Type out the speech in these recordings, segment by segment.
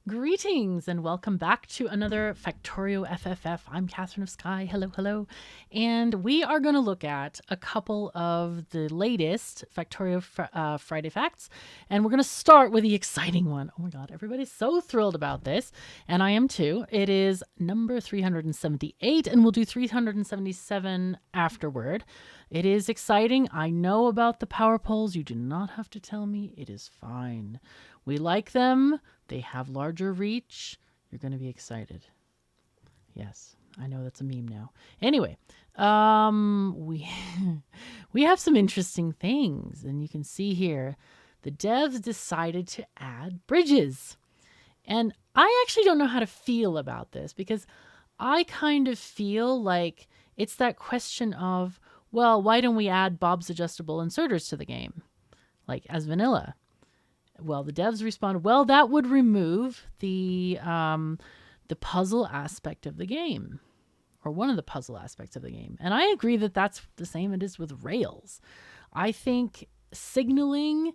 Greetings and welcome back to another Factorio FFF. I'm KatherineOfSky. Hello, hello. And we are going to look at a couple of the latest Factorio Friday facts. And we're going to start with the exciting one. Oh my God, everybody's so thrilled about this. And I am too. It is number 378, and we'll do 377 afterward. It is exciting. I know about the power poles. You do not have to tell me. It is fine. We like them. They have larger reach. You're going to be excited. Yes, I know that's a meme now. Anyway, we have some interesting things, and you can see here the devs decided to add bridges. And I actually don't know how to feel about this, because I kind of feel like it's that question of, well, why don't we add Bob's adjustable inserters to the game, like as vanilla? Well, the devs responded, well, that would remove the puzzle aspect of the game, or one of the puzzle aspects of the game. And I agree that that's the same it is with Rails. I think signaling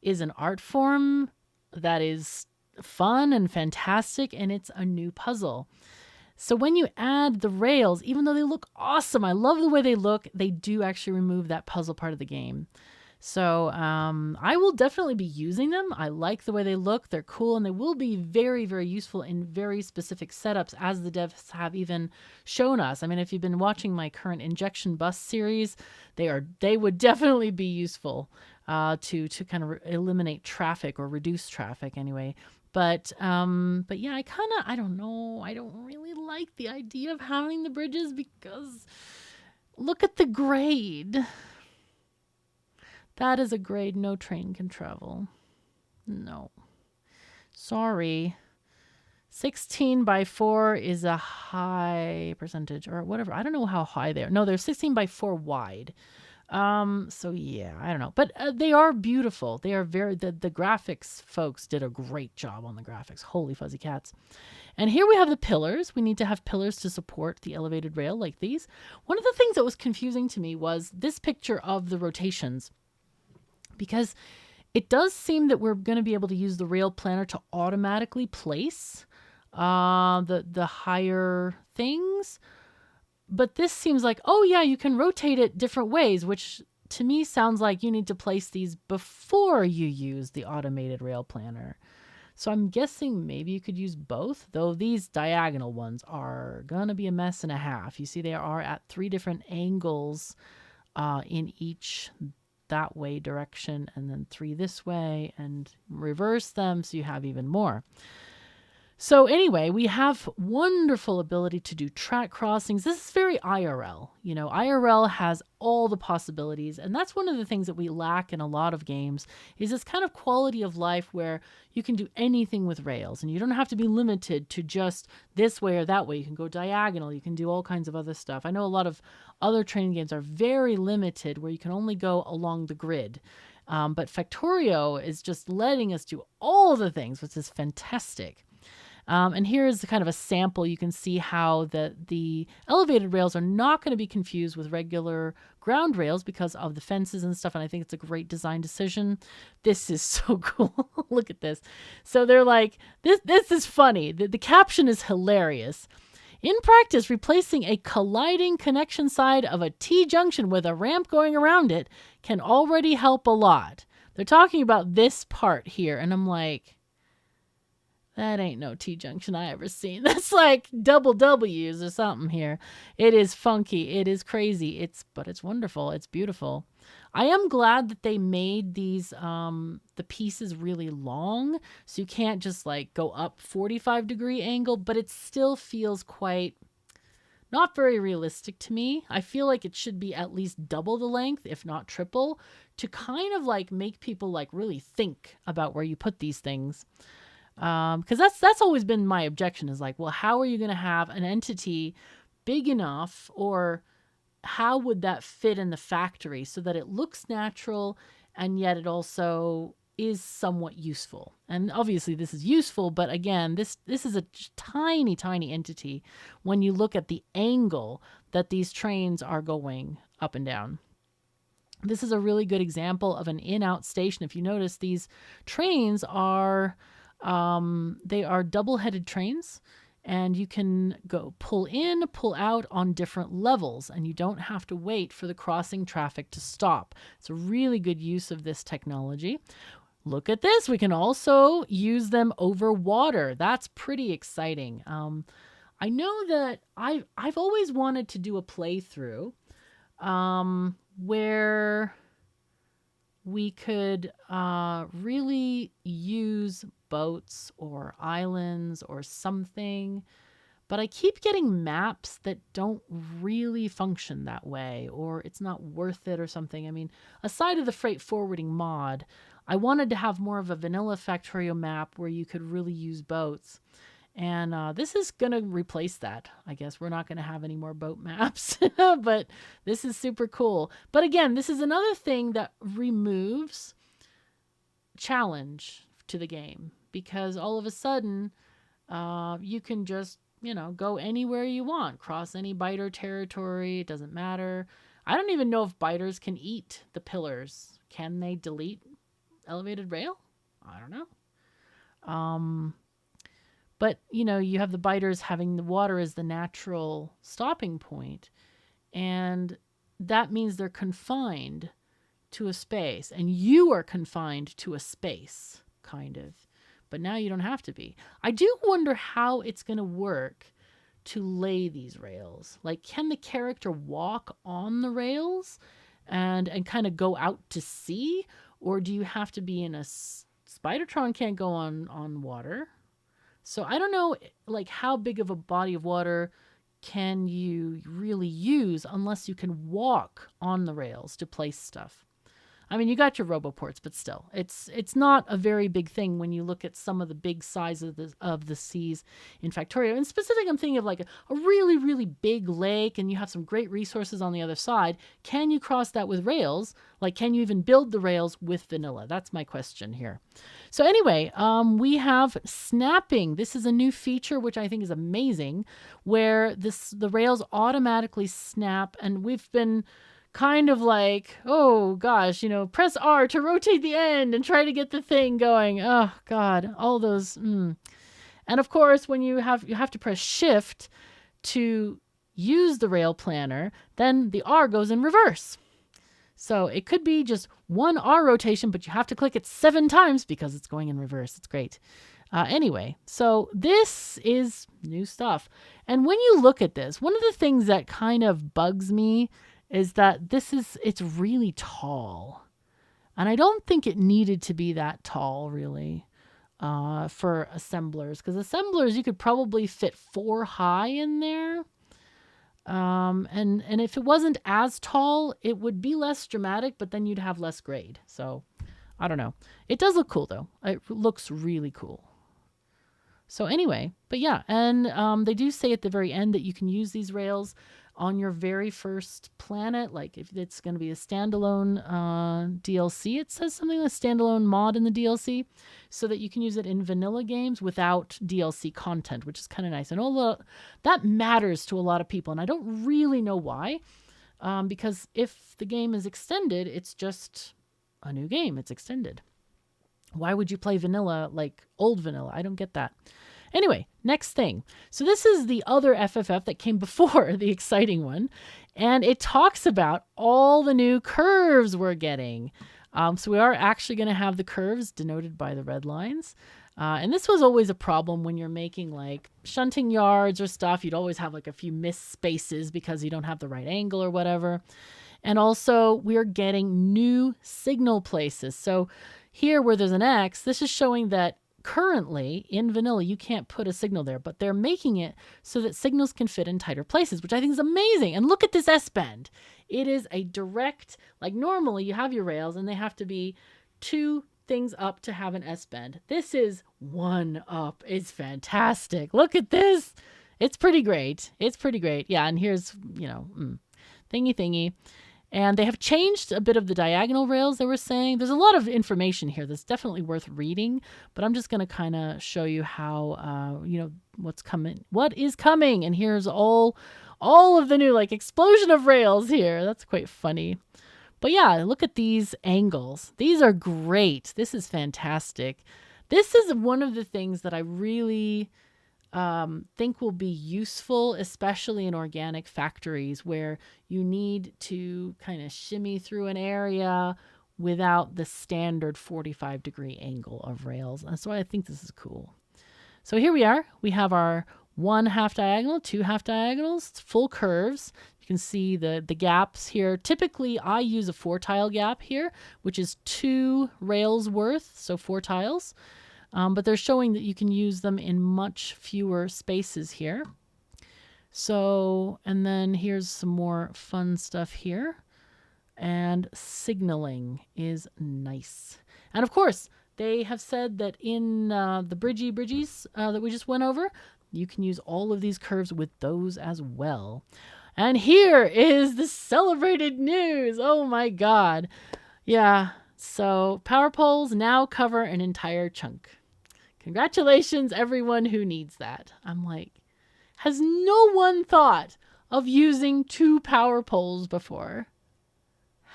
is an art form that is fun and fantastic, and it's a new puzzle. So when you add the rails, even though they look awesome, I love the way they look, they do actually remove that puzzle part of the game. So I will definitely be using them. I like the way they look. They're cool, and they will be very, very useful in very specific setups, as the devs have even shown us. I mean, if you've been watching my current injection bus series, they would definitely be useful to kind of eliminate traffic or reduce traffic anyway. But yeah, I don't know. I don't really like the idea of having the bridges, because look at the grade. That is a grade no train can travel. No. Sorry. 16 by 4 is a high percentage, or whatever. I don't know how high they are. No, they're 16 by 4 wide. So yeah, I don't know. But they are beautiful. They are the graphics folks did a great job on the graphics. Holy fuzzy cats. And here we have the pillars. We need to have pillars to support the elevated rail like these. One of the things that was confusing to me was this picture of the rotations, because it does seem that we're going to be able to use the rail planner to automatically place the higher things. But this seems like, oh yeah, you can rotate it different ways, which to me sounds like you need to place these before you use the automated rail planner. So I'm guessing maybe you could use both, though these diagonal ones are going to be a mess and a half. You see they are at 3 different angles in each that way direction, and then 3 this way, and reverse them so you have even more. So anyway, we have wonderful ability to do track crossings. This is very IRL. You know, IRL has all the possibilities, and that's one of the things that we lack in a lot of games, is this kind of quality of life where you can do anything with Rails, and you don't have to be limited to just this way or that way. You can go diagonal. You can do all kinds of other stuff. I know a lot of other training games are very limited, where you can only go along the grid. But Factorio is just letting us do all the things, which is fantastic. And here is kind of a sample. You can see how the elevated rails are not going to be confused with regular ground rails because of the fences and stuff. And I think it's a great design decision. This is so cool. Look at this. So they're like, this is funny. The caption is hilarious. In practice, replacing a colliding connection side of a T-junction with a ramp going around it can already help a lot. They're talking about this part here. And I'm like, that ain't no T-junction I ever seen. That's like double W's or something here. It is funky. It is crazy. But it's wonderful. It's beautiful. I am glad that they made these the pieces really long, so you can't just like go up 45-degree angle, but it still feels quite not very realistic to me. I feel like it should be at least double the length, if not triple, to kind of like make people like really think about where you put these things. Because that's always been my objection, is like, well, how are you going to have an entity big enough, or how would that fit in the factory so that it looks natural and yet it also is somewhat useful? And obviously this is useful, but again, this is a tiny, tiny entity when you look at the angle that these trains are going up and down. This is a really good example of an in-out station. If you notice, these trains are They are double-headed trains, and you can go pull in, pull out on different levels, and you don't have to wait for the crossing traffic to stop. It's a really good use of this technology. Look at this. We can also use them over water. That's pretty exciting. I know that I've always wanted to do a playthrough where we could really use boats or islands or something, but I keep getting maps that don't really function that way, or it's not worth it or something. I mean, aside of the freight forwarding mod, I wanted to have more of a vanilla Factorio map where you could really use boats. And this is going to replace that. I guess we're not going to have any more boat maps, but this is super cool. But again, this is another thing that removes challenge to the game, because all of a sudden you can just, go anywhere you want, cross any biter territory. It doesn't matter. I don't even know if biters can eat the pillars. Can they delete elevated rail? I don't know. But, you have the biters having the water as the natural stopping point, and that means they're confined to a space, and you are confined to a space, kind of. But now you don't have to be. I do wonder how it's going to work to lay these rails. Like, can the character walk on the rails and kind of go out to sea? Or do you have to be in a... Spidertron can't go on water. So I don't know, like, how big of a body of water can you really use unless you can walk on the rails to place stuff. I mean, you got your roboports, but still, it's not a very big thing when you look at some of the big size of the seas in Factorio. In specific, I'm thinking of like a really, really big lake, and you have some great resources on the other side. Can you cross that with rails? Like, can you even build the rails with vanilla? That's my question here. So anyway, we have snapping. This is a new feature, which I think is amazing, where the rails automatically snap, and we've been kind of like, oh gosh, press R to rotate the end and try to get the thing going. Oh God, all those. And of course, when you have to press Shift to use the rail planner, then the R goes in reverse. So it could be just one R rotation, but you have to click it 7 times because it's going in reverse. It's great. Anyway, so this is new stuff. And when you look at this, one of the things that kind of bugs me is that it's really tall. And I don't think it needed to be that tall, really, for assemblers. Because assemblers, you could probably fit 4 high in there. And if it wasn't as tall, it would be less dramatic, but then you'd have less grade. So, I don't know. It does look cool, though. It looks really cool. So anyway, but yeah, and they do say at the very end that you can use these rails on your very first planet. Like if it's going to be a standalone DLC, it says something like a standalone mod in the DLC, so that you can use it in vanilla games without DLC content, which is kind of nice. And that matters to a lot of people, and I don't really know why, because if the game is extended, it's just a new game. It's extended. Why would you play vanilla like old vanilla? I don't get that. Anyway, next thing. So this is the other FFF that came before the exciting one, and it talks about all the new curves we're getting. So we are actually going to have the curves denoted by the red lines. And this was always a problem when you're making like shunting yards or stuff. You'd always have like a few missed spaces because you don't have the right angle or whatever. And also we're getting new signal places. So here where there's an X, this is showing that currently in vanilla, you can't put a signal there, but they're making it so that signals can fit in tighter places, which I think is amazing. And look at this S-bend. It is a direct, like normally you have your rails and they have to be 2 things up to have an S-bend. This is 1 up. It's fantastic. Look at this. It's pretty great. It's pretty great. Yeah, and here's, thingy. And they have changed a bit of the diagonal rails, they were saying. There's a lot of information here that's definitely worth reading, but I'm just going to kind of show you how, what's coming, what is coming. And here's all of the new, like, explosion of rails here. That's quite funny. But yeah, look at these angles. These are great. This is fantastic. This is one of the things that I really think will be useful, especially in organic factories where you need to kind of shimmy through an area without the standard 45-degree angle of rails. And so I think this is cool. So here we are. We have our 1 half diagonal, 2 half diagonals, full curves. You can see the gaps here. Typically, I use a 4-tile gap here, which is 2 rails worth, so 4 tiles. But they're showing that you can use them in much fewer spaces here. So, and then here's some more fun stuff here. And signaling is nice. And of course, they have said that in the bridges that we just went over, you can use all of these curves with those as well. And here is the celebrated news. Oh my God. Yeah. So power poles now cover an entire chunk. Congratulations, everyone who needs that. I'm like, has no one thought of using 2 power poles before?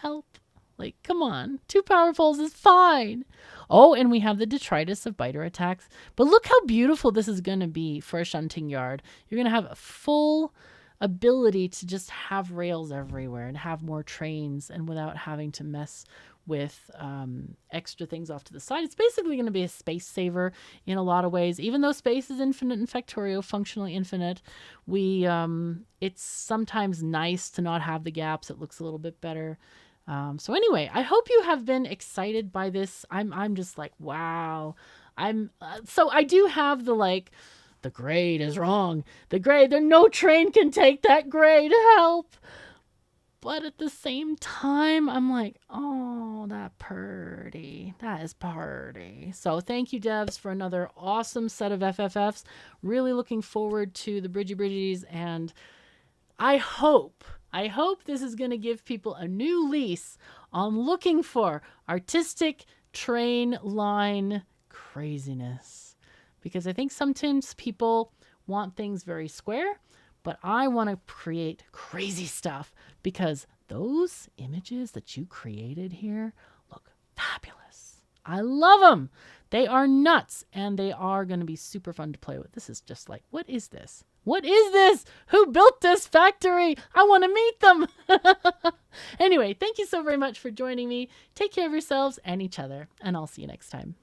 Help. Like, come on. 2 power poles is fine. Oh, and we have the detritus of biter attacks. But look how beautiful this is going to be for a shunting yard. You're going to have a full ability to just have rails everywhere and have more trains and without having to mess with extra things off to the side. It's basically going to be a space saver in a lot of ways. Even though space is infinite in Factorio, functionally infinite, it's sometimes nice to not have the gaps. It looks a little bit better. So anyway, I hope you have been excited by this. I'm just like, wow. So I do have the grade is wrong. The grade, no train can take that grade. Help. But at the same time, I'm like, oh, that is pretty. So thank you, devs, for another awesome set of FFFs. Really looking forward to the bridgies, and I hope this is going to give people a new lease on looking for artistic train line craziness. Because I think sometimes people want things very square, but I want to create crazy stuff because those images that you created here look fabulous. I love them. They are nuts, and they are going to be super fun to play with. This is just like, what is this? What is this? Who built this factory? I want to meet them. Anyway, thank you so very much for joining me. Take care of yourselves and each other, and I'll see you next time.